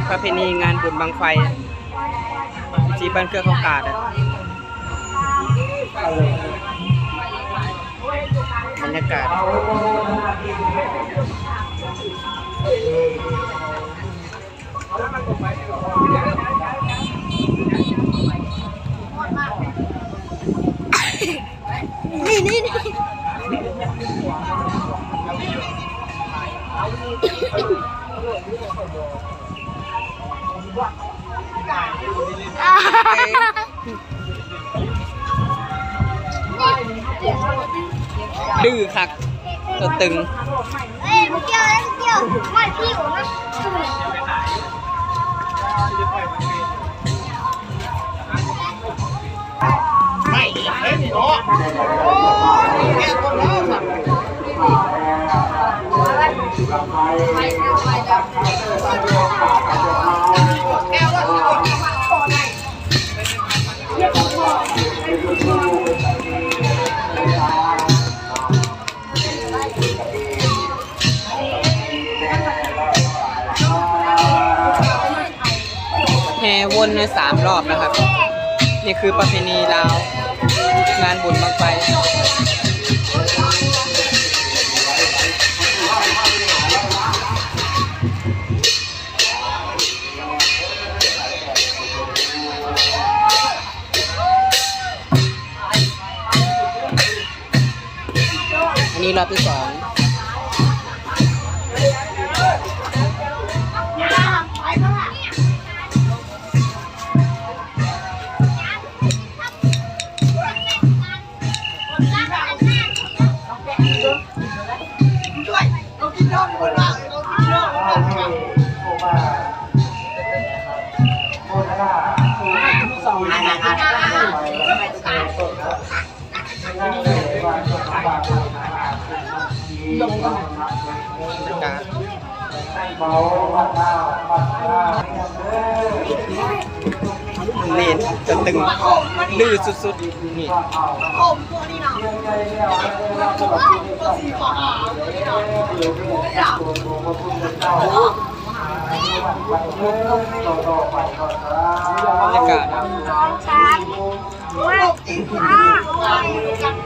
ประเพณีงานบุญบังไฟที่บ้านเกื้อเขากาดบรรยากาศนี่ดื้อคักตัวตึงเอ้ยเกี่ยวไม่พี่ผมนะไม่เฮ้ยเนาะแกคนแล้วสัตว์แก้วว่าแห่วนใน3 รอบนะครับนี่คือประเพณีลาวงานบุญบังไฟอันนี้รอบที่ 2นี่จะตึงดื้อสุดๆนี่บรรยากาศ2 3 4 5 6